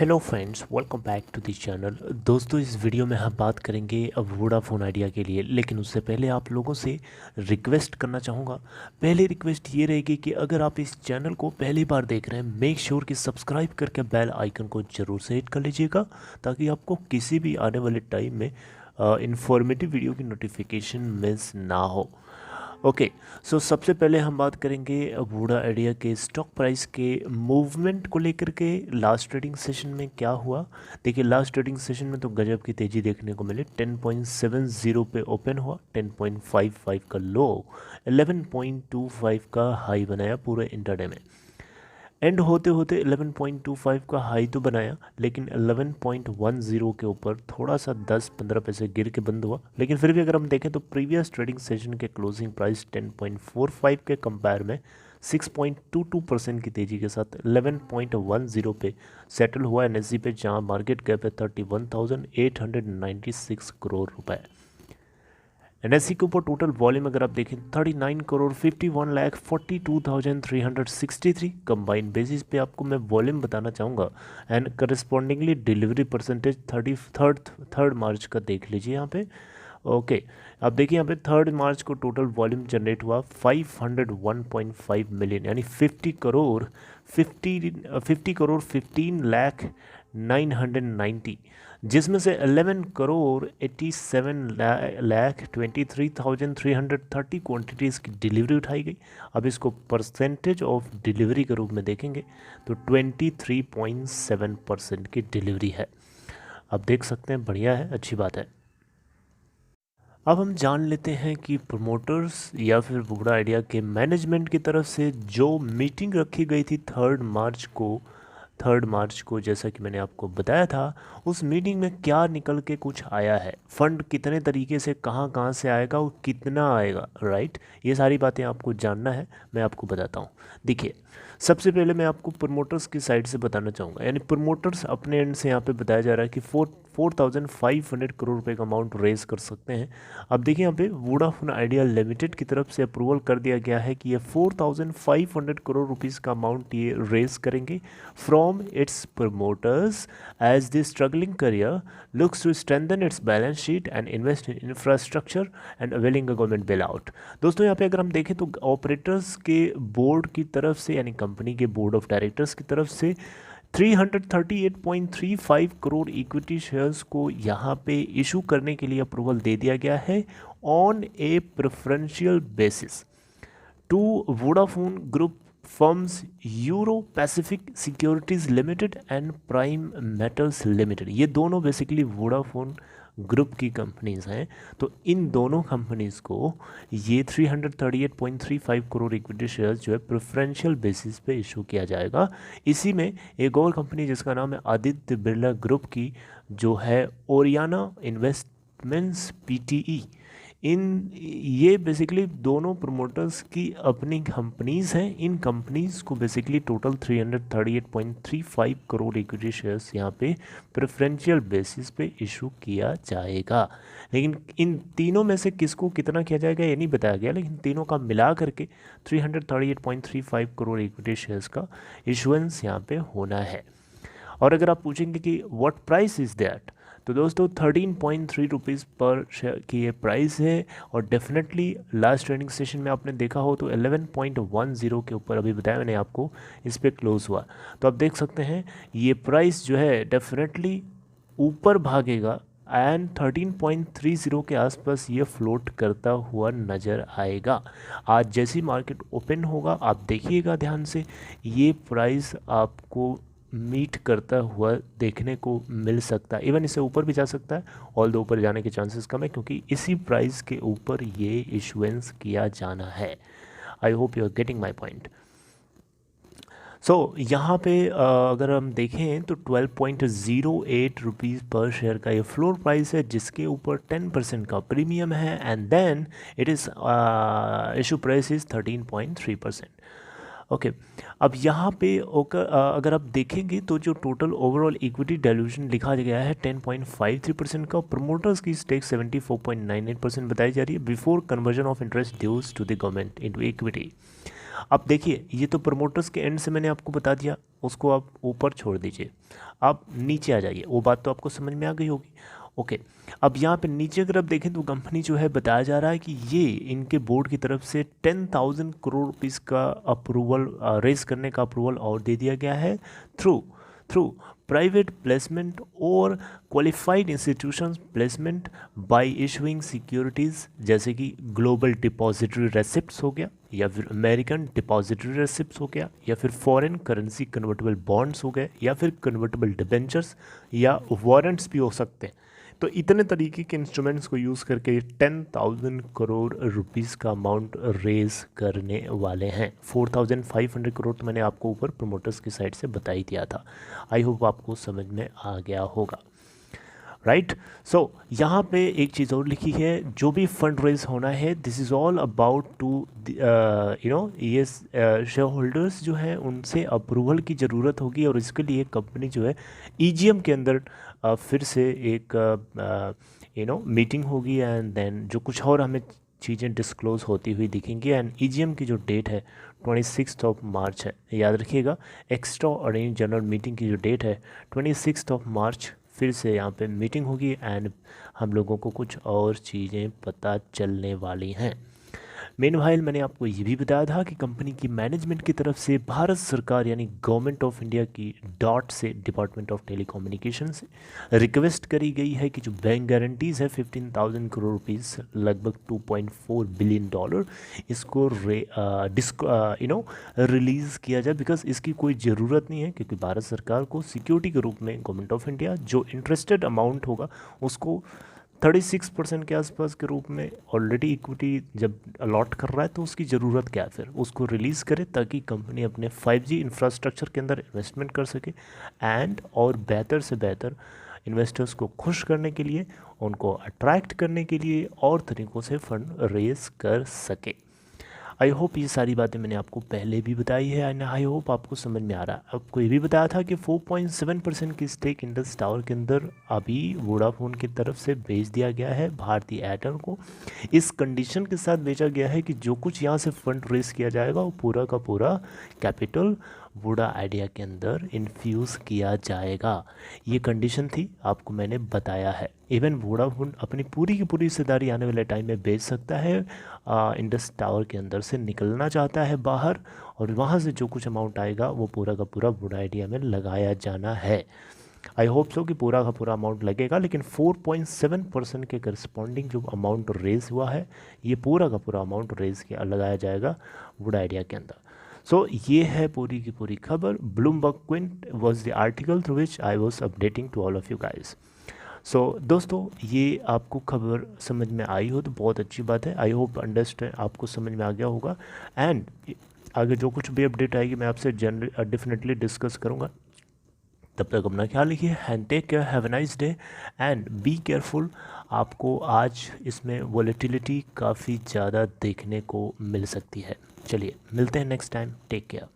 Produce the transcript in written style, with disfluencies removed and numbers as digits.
Hello friends, welcome back to the channel. दोस्तों, इस video में हम बात करेंगे अब वोडाफोन आइडिया के लिए, लेकिन उससे पहले आप लोगों से रिक्वेस्ट करना चाहूँगा। पहली रिक्वेस्ट ये रहेगी कि अगर आप इस चैनल को पहली बार देख रहे हैं, मेक श्योर कि सब्सक्राइब करके बेल आइकन को ज़रूर से हिट कर लीजिएगा, ताकि आपको किसी भी आने वाले टाइम में इंफॉर्मेटिव वीडियो की नोटिफिकेशन मिस ना हो। ओके, सो सबसे पहले हम बात करेंगे वोडा आइडिया के स्टॉक प्राइस के मूवमेंट को लेकर के। लास्ट ट्रेडिंग सेशन में क्या हुआ, देखिए लास्ट ट्रेडिंग सेशन में तो गजब की तेज़ी देखने को मिली। 10.70 पे ओपन हुआ, 10.55 का लो, 11.25 का हाई बनाया पूरे इंटरडे में। एंड होते होते 11.25 का हाई तो बनाया, लेकिन 11.10 के ऊपर थोड़ा सा 10-15 पैसे गिर के बंद हुआ। लेकिन फिर भी अगर हम देखें तो प्रीवियस ट्रेडिंग सेशन के क्लोजिंग प्राइस 10.45 के कंपेयर में 6.22% की तेज़ी के साथ 11.10 पे सेटल हुआ एनएसजी पे, जहां मार्केट कैप है 31,896 करोड़ रुपए। एनएससी के ऊपर टोटल वॉल्यूम अगर आप देखें 39 करोड़ 51,42,363 कंबाइंड बेसिस पे आपको मैं वॉल्यूम बताना चाहूँगा। एंड करस्पॉन्डिंगली डिलीवरी परसेंटेज 3 मार्च का देख लीजिए यहाँ पे। ओके, अब देखिए यहाँ पे 3 मार्च को टोटल वॉल्यूम जनरेट हुआ 501.5 मिलियन, यानी 50 करोड़ 15 लाख 990, जिसमें से 11 करोड़ 87 लाख 23,330 क्वांटिटीज़ की डिलीवरी उठाई गई। अब इसको परसेंटेज ऑफ डिलीवरी के रूप में देखेंगे तो 23.7% की डिलीवरी है। अब देख सकते हैं, बढ़िया है, अच्छी बात है। अब हम जान लेते हैं कि प्रमोटर्स या फिर वोडा आइडिया के मैनेजमेंट की तरफ से जो मीटिंग रखी गई थी 3 मार्च को, जैसा कि मैंने आपको बताया था, उस मीटिंग में क्या निकल के कुछ आया है, फंड कितने तरीके से कहाँ कहाँ से आएगा और कितना आएगा, राइट, ये सारी बातें आपको जानना है, मैं आपको बताता हूँ। देखिए, सबसे पहले मैं आपको प्रमोटर्स की साइड से बताना चाहूँगा, यानी प्रमोटर्स अपने एंड से यहाँ पे बताया जा रहा है कि 4,500 करोड़ रुपए का अमाउंट रेज कर सकते हैं। अब देखिए यहाँ पे वोडाफोन आइडिया लिमिटेड की तरफ से अप्रूवल कर दिया गया है कि ये 4,500 करोड़ रुपीज़ का अमाउंट ये रेज करेंगे from its promoters as the struggling carrier looks to strengthen its balance sheet and invest in infrastructure and availing a government bail out. दोस्तों, यहाँ पे अगर हम देखें तो ऑपरेटर्स के बोर्ड की तरफ से, यानी कंपनी के बोर्ड ऑफ डायरेक्टर्स की तरफ से 338.35 करोड़ इक्विटी शेयर्स को यहाँ पे इशू करने के लिए अप्रूवल दे दिया गया है on a preferential basis to Vodafone group firms Euro Pacific Securities Limited and Prime Metals Limited. ये दोनों बेसिकली वोडाफोन ग्रुप की कंपनीज़ हैं। तो इन दोनों कंपनीज़ को ये 338.35 करोड़ इक्विटी शेयर्स जो है प्रेफरेंशियल बेसिस पे इशू किया जाएगा। इसी में एक और कंपनी जिसका नाम है आदित्य बिरला ग्रुप की, जो है ओरियाना इन्वेस्टमेंट्स पीटीई, ये बेसिकली दोनों प्रमोटर्स की अपनी कंपनीज़ हैं। इन कंपनीज़ को basically total 338.35 crore equity shares यहाँ पे प्रेफरेंशियल बेसिस पे इशू किया जाएगा। लेकिन इन तीनों में से किसको कितना किया जाएगा ये नहीं बताया गया, लेकिन तीनों का मिला करके 338.35 करोड़ इक्विटी शेयर्स का इशुएंस यहाँ पे होना है। और अगर आप पूछेंगे कि व्हाट प्राइस इज़ दैट, तो दोस्तों 13.3 रुपीज़ पर शेयर की ये प्राइस है। और डेफिनेटली लास्ट ट्रेडिंग सेशन में आपने देखा हो तो 11.10 के ऊपर, अभी बताया मैंने आपको, इस पर क्लोज हुआ। तो आप देख सकते हैं ये प्राइस जो है डेफिनेटली ऊपर भागेगा एंड 13.30 के आसपास ये फ्लोट करता हुआ नज़र आएगा। आज जैसी मार्केट ओपन होगा आप देखिएगा ध्यान से, ये प्राइस आपको मीट करता हुआ देखने को मिल सकता है। इवन इससे ऊपर भी जा सकता है, ऑल दो ऊपर जाने के चांसेस कम है, क्योंकि इसी प्राइस के ऊपर ये इशुएंस किया जाना है। I hope you are getting my point. So यहाँ पे अगर हम देखें तो 12.08 रुपीज़ पर शेयर का ये फ्लोर प्राइस है, जिसके ऊपर 10% का प्रीमियम है। And then it is issue price is 13.3%। Okay, अब यहाँ पे अगर आप देखेंगे तो जो टोटल ओवरऑल इक्विटी डाइल्यूशन लिखा गया है 10.53% का, प्रमोटर्स की स्टेक 74.98% बताई जा रही है before conversion of interest dues to the government into equity. अब देखिए ये तो प्रमोटर्स के एंड से मैंने आपको बता दिया, उसको आप ऊपर छोड़ दीजिए, आप नीचे आ जाइए, वो बात तो आपको समझ में आ गई होगी। ओके, अब यहाँ पे नीचे अगर आप देखें तो कंपनी जो है बताया जा रहा है कि ये इनके बोर्ड की तरफ से 10,000 करोड़ रुपीस का अप्रूवल रेज करने का अप्रूवल और दे दिया गया है थ्रू प्राइवेट प्लेसमेंट और qualified institutions placement bye issuing securities, जैसे कि ग्लोबल डिपॉजिटरी रेसिप्ट्स हो गया, या फिर अमेरिकन डिपॉजिटरी रेसिप्ट्स हो गया, या फिर फॉरेन करेंसी कन्वर्टेबल बॉन्ड्स हो गए, या फिर कन्वर्टेबल डिबेंचर्स या वारंट्स भी हो सकते हैं। तो इतने तरीके के इंस्ट्रूमेंट्स को यूज़ करके 10,000 करोड़ रुपीस का अमाउंट रेज करने वाले हैं। 4,500 करोड़ तो मैंने आपको ऊपर प्रमोटर्स की साइड से बता ही दिया था। आई होप आपको समझ में आ गया होगा, राइट। सो यहाँ पे एक चीज़ और लिखी है, जो भी फंड रेज होना है this is all about to ये शेयर होल्डर्स जो हैं उनसे अप्रूवल की ज़रूरत होगी, और इसके लिए कंपनी जो है ईजीएम के अंदर फिर से एक मीटिंग होगी, एंड देन जो कुछ और हमें चीज़ें डिस्क्लोज होती हुई दिखेंगी। एंड ईजीएम की जो डेट है 26 मार्च है, याद रखिएगा। एक्स्ट्रा ऑर्डिनरी जनरल मीटिंग की जो डेट है 26 मार्च, फिर से यहाँ पे मीटिंग होगी एंड हम लोगों को कुछ और चीज़ें पता चलने वाली हैं। मेनवाइल मैंने आपको ये भी बताया था कि कंपनी की मैनेजमेंट की तरफ से भारत सरकार यानी गवर्नमेंट ऑफ इंडिया की डॉट से डिपार्टमेंट ऑफ टेलीकम्युनिकेशन से रिक्वेस्ट करी गई है कि जो बैंक गारंटीज़ है 15,000 करोड़ रुपीस, लगभग 2.4 बिलियन डॉलर, इसको रिलीज़ किया जाए, बिकॉज इसकी कोई ज़रूरत नहीं है, क्योंकि भारत सरकार को सिक्योरिटी के रूप में गवर्नमेंट ऑफ इंडिया जो इंटरेस्टेड अमाउंट होगा उसको 36% के आसपास के रूप में ऑलरेडी इक्विटी जब अलॉट कर रहा है, तो उसकी ज़रूरत क्या है, फिर उसको रिलीज़ करे ताकि कंपनी अपने 5G इंफ्रास्ट्रक्चर के अंदर इन्वेस्टमेंट कर सके एंड और बेहतर से बेहतर इन्वेस्टर्स को खुश करने के लिए, उनको अट्रैक्ट करने के लिए और तरीक़ों से फंड रेज कर सके। आई होप ये सारी बातें मैंने आपको पहले भी बताई है एंड आई होप आपको समझ में आ रहा है। आपको ये भी बताया था कि 4.7% की स्टेक इंडस टावर के अंदर अभी वोडाफोन की तरफ से बेच दिया गया है भारती एयरटेल को। इस कंडीशन के साथ बेचा गया है कि जो कुछ यहाँ से फंड रेज किया जाएगा वो पूरा का पूरा कैपिटल वोडा आइडिया के अंदर इन्फ्यूज़ किया जाएगा। ये कंडीशन थी, आपको मैंने बताया है। इवन वोडाफोन अपनी पूरी की पूरी हिस्सेदारी आने वाले टाइम में बेच सकता है, इंडस टावर के अंदर से निकलना चाहता है बाहर, और वहाँ से जो कुछ अमाउंट आएगा वो पूरा का पूरा वोडा आइडिया में लगाया जाना है। आई होप सो कि पूरा का पूरा अमाउंट लगेगा, लेकिन 4.7% के करस्पॉन्डिंग जो अमाउंट रेज हुआ है, ये पूरा का पूरा अमाउंट रेज किया लगाया जाएगा वोडा आइडिया के अंदर। सो ये है पूरी की पूरी खबर। Bloomberg Quint was the article through which I was updating to all of you guys. So दोस्तों, ये आपको खबर समझ में आई हो तो बहुत अच्छी बात है। आई होप अंडरस्टैंड आपको समझ में आ गया होगा, एंड आगे जो कुछ भी अपडेट आएगी मैं आपसे डेफिनेटली डिस्कस करूँगा। तब तक अपना ख्याल रखिए and take care, have a nice day and be careful. आपको आज इसमें वॉलेटिलिटी काफ़ी ज़्यादा देखने को मिल सकती है। चलिए मिलते हैं नेक्स्ट टाइम, टेक केयर।